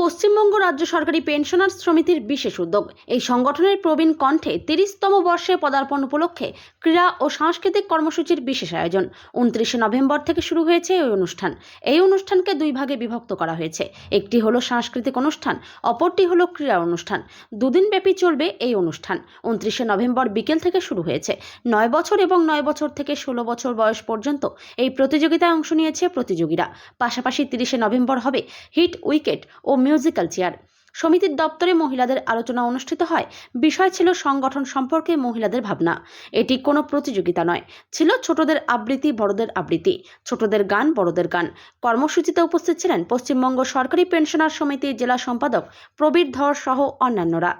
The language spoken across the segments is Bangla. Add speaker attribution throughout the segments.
Speaker 1: পশ্চিমবঙ্গ রাজ্য সরকারি পেনশনার্স সমিতির বিশেষ উদ্যোগ। এই সংগঠনের প্রবীণ কণ্ঠে ৩০তম বর্ষে পদার্পণ উপলক্ষে ক্রীড়া ও সাংস্কৃতিক কর্মসূচির বিশেষ আয়োজন। ২৯শে নভেম্বর থেকে শুরু হয়েছে এই অনুষ্ঠান। এই অনুষ্ঠানকে দুই ভাগে বিভক্ত করা হয়েছে। একটি হলো সাংস্কৃতিক অনুষ্ঠান, অপরটি হলো ক্রীড়া অনুষ্ঠান। দুদিন ব্যাপী চলবে এই অনুষ্ঠান। ২৯শে নভেম্বর বিকেল থেকে শুরু হয়েছে। ৯ বছর এবং ৯ বছর থেকে ১৬ বছর বয়স পর্যন্ত এই প্রতিযোগিতায় অংশ নিয়েছে প্রতিযোগীরা। পাশাপাশি ৩০শে নভেম্বর হবে হিট উইকেট ও মিউজিক্যাল চেয়ার। সমিতির দপ্তরে মহিলাদের আলোচনা অনুষ্ঠিত হয়। বিষয় ছিল সংগঠন সম্পর্কে মহিলাদের ভাবনা। এটি কোনো প্রতিযোগিতা নয়, ছিল ছোটদের আবৃত্তি, বড়দের আবৃত্তি, ছোটদের গান, বড়দের গান। কর্মসূচিতে উপস্থিত ছিলেন পশ্চিমবঙ্গ সরকারি পেনশনার সমিতির জেলা সম্পাদক প্রবীর ধর সহ অন্যান্যরা।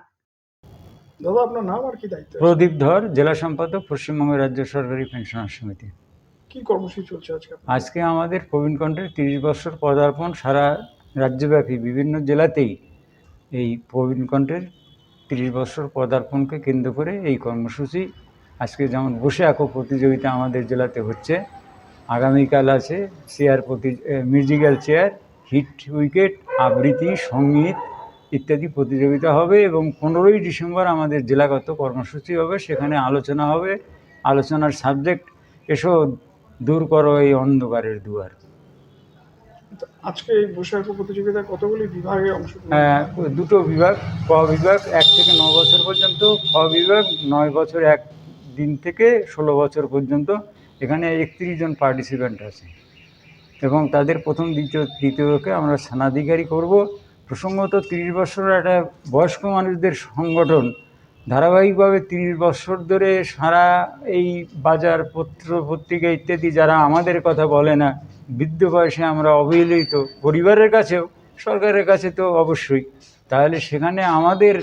Speaker 2: দাদা, আপনার নাম আর কি দায়িত্ব?
Speaker 3: প্রদীপ ধর, জেলা সম্পাদক, পশ্চিমবঙ্গ রাজ্য সরকারি পেনশনার সমিতি।
Speaker 2: কি কর্মসূচি চলছে আজকে?
Speaker 3: আজকে আমাদের প্রবীণ কণ্ঠের ৩০ বছর পদার্পণ। সারা রাজ্যব্যাপী বিভিন্ন জেলাতেই এই প্রবীণ কণ্ঠের ৩০ বছর পদার্পণকে কেন্দ্র করে এই কর্মসূচি। আজকে যেমন বসে আঁকো প্রতিযোগিতা আমাদের জেলাতে হচ্ছে, আগামীকাল আছে মিউজিক্যাল চেয়ার, হিট উইকেট, আবৃত্তি, সঙ্গীত ইত্যাদি প্রতিযোগিতা হবে এবং 15ই ডিসেম্বর আমাদের জেলাগত কর্মসূচি হবে। সেখানে আলোচনা হবে। আলোচনার সাবজেক্ট এসো দূর করো এই অন্ধকারের দুয়ার।
Speaker 2: আজকে এই বৈশাখ প্রতিযোগিতায় কতগুলি বিভাগে অংশগ্রহণ?
Speaker 3: দুটো বিভাগ, ক বিভাগ 1 থেকে 9 বছর পর্যন্ত, খ বিভাগ 9 বছর 1 দিন থেকে 16 বছর পর্যন্ত। এখানে 31 জন পার্টিসিপেন্ট আছে এবং তাদের প্রথম দ্বিতীয়কে আমরা স্থানাধিকারী করব। প্রসঙ্গত 30 বছরের একটা বয়স্ক মানুষদের সংগঠন ধারাবাহিকভাবে 30 বছর ধরে সারা এই বাজার পত্রিকা ইত্যাদি যারা আমাদের কথা বলে না, বৃদ্ধ বয়সে আমরা অবহেলিত, পরিবারের কাছেও সরকারের কাছে তো অবশ্যই, তাহলে সেখানে আমাদের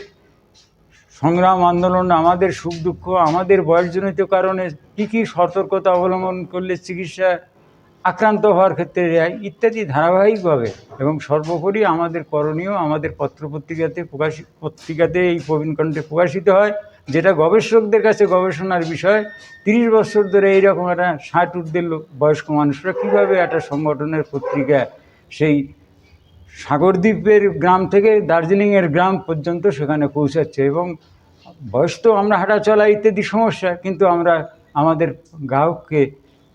Speaker 3: সংগ্রাম আন্দোলন, আমাদের সুখ দুঃখ, আমাদের বয়সজনিত কারণে কী কী সতর্কতা অবলম্বন করলে চিকিৎসা আক্রান্ত হওয়ার ক্ষেত্রে রেহাই ইত্যাদি ধারাবাহিকভাবে এবং সর্বোপরি আমাদের করণীয় আমাদের পত্রিকাতে এই প্রবীণ কণ্ঠে প্রকাশিত হয়, যেটা গবেষকদের কাছে গবেষণার বিষয়। 30 বছর ধরে এইরকম একটা 60 ঊর্ধ্বের বয়স্ক মানুষরা কীভাবে একটা সংগঠনের পত্রিকা সেই সাগরদ্বীপের গ্রাম থেকে দার্জিলিংয়ের গ্রাম পর্যন্ত সেখানে পৌঁছাচ্ছে। এবং বয়স তো আমরা হাঁটা চলা ইত্যাদি সমস্যা, কিন্তু আমরা আমাদের গ্রাহককে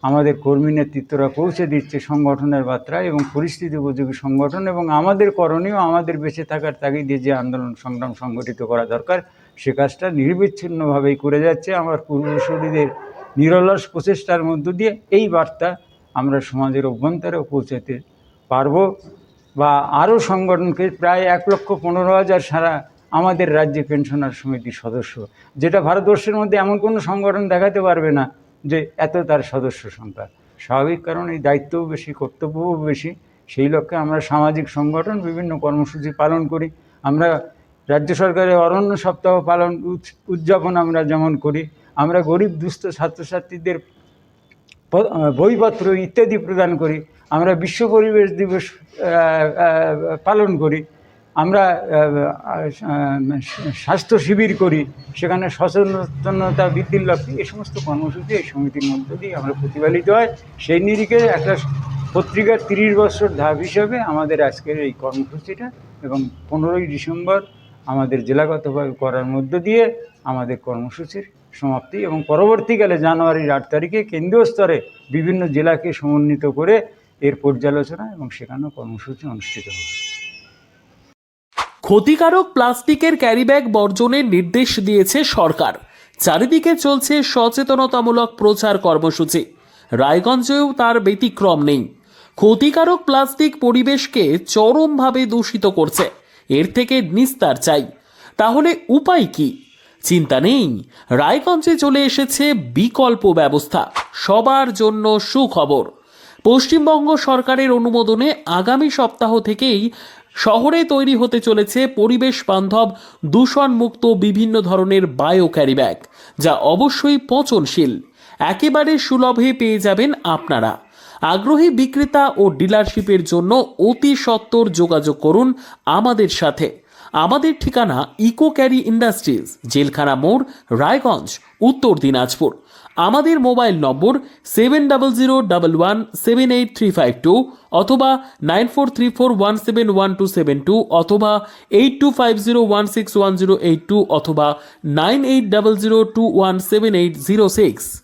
Speaker 3: আমাদের কর্মী নেতৃত্বরা পৌঁছে দিচ্ছে সংগঠনের বার্তা এবং পরিস্থিতি উপযোগী সংগঠন এবং আমাদের করণীয়, আমাদের বেঁচে থাকার তাগিদে যে আন্দোলন সংগ্রাম সংগঠিত করা দরকার সে কাজটা নির্বিচ্ছিন্নভাবেই করে যাচ্ছে। আমার পূর্বসূরীদের নিরলস প্রচেষ্টার মধ্য দিয়ে এই বার্তা আমরা সমাজের অভ্যন্তরেও পৌঁছাতে পারবো বা আরও সংগঠনকে প্রায় 1,15,000 সারা আমাদের রাজ্যে পেনশনার সমিতির সদস্য, যেটা ভারতবর্ষের মধ্যে এমন কোনো সংগঠন দেখাতে পারবে না যে এত তার সদস্য সংখ্যা। স্বাভাবিক কারণ এই দায়িত্বও বেশি, কর্তব্যও বেশি। সেই লক্ষ্যে আমরা সামাজিক সংগঠন বিভিন্ন কর্মসূচি পালন করি। আমরা রাজ্য সরকারের অরণ্য সপ্তাহ উদযাপন আমরা যেমন করি, আমরা গরিব দুস্থ ছাত্রছাত্রীদের বইপত্র ইত্যাদি প্রদান করি, আমরা বিশ্ব পরিবেশ দিবস পালন করি, আমরা স্বাস্থ্য শিবির করি, সেখানে সচেতনতা বৃদ্ধির লক্ষ্যে এই সমস্ত কর্মসূচি এই সমিতির মধ্য দিয়ে আমরা প্রতিপালিত হয়। সেই নিরিখে একটা পত্রিকার 30 বছর ধাপ হিসাবে আমাদের আজকের এই কর্মসূচিটা এবং 15ই ডিসেম্বর আমাদের জেলাগতভাবে করার মধ্য দিয়ে আমাদের কর্মসূচির সমাপ্তি এবং পরবর্তীকালে জানুয়ারির 8 তারিখে কেন্দ্রীয় স্তরে বিভিন্ন জেলাকে সমন্বিত করে এর পর্যালোচনা এবং সেখানেও কর্মসূচি অনুষ্ঠিত হবে।
Speaker 4: ক্ষতিকারক প্লাস্টিকের ক্যারিব্যাগ বর্জনের নির্দেশ দিয়েছে সরকার। চারিদিকে চলছে সচেতনতামূলক প্রচার কর্মসূচি। রায়গঞ্জেও তার ব্যতিক্রম নেই। ক্ষতিকারক প্লাস্টিক পরিবেশকে চরমভাবে দূষিত করছে। এর থেকে নিস্তার চাই। তাহলে উপায় কি? চিন্তা নেই, রায়গঞ্জে চলে এসেছে বিকল্প ব্যবস্থা। সবার জন্য সুখবর। পশ্চিমবঙ্গ সরকারের অনুমোদনে আগামী সপ্তাহ থেকেই শহরে তৈরি হতে চলেছে পরিবেশ বান্ধব দূষণমুক্ত বিভিন্ন ধরনের বায়ো ক্যারিব্যাগ, যা অবশ্যই পচনশীল। একেবারে সুলভে পেয়ে যাবেন আপনারা। আগ্রহী বিক্রেতা ও ডিলারশিপের জন্য অতি সত্বর যোগাযোগ করুন আমাদের সাথে। আমাদের ঠিকানা ইকো ক্যারি ইন্ডাস্ট্রিজ, জেলখানা মোড়, রায়গঞ্জ, উত্তর দিনাজপুর। আমাদের মোবাইল নম্বর 7001178352 অথবা 9434171272 অথবা 8250161082 অথবা 9800217806।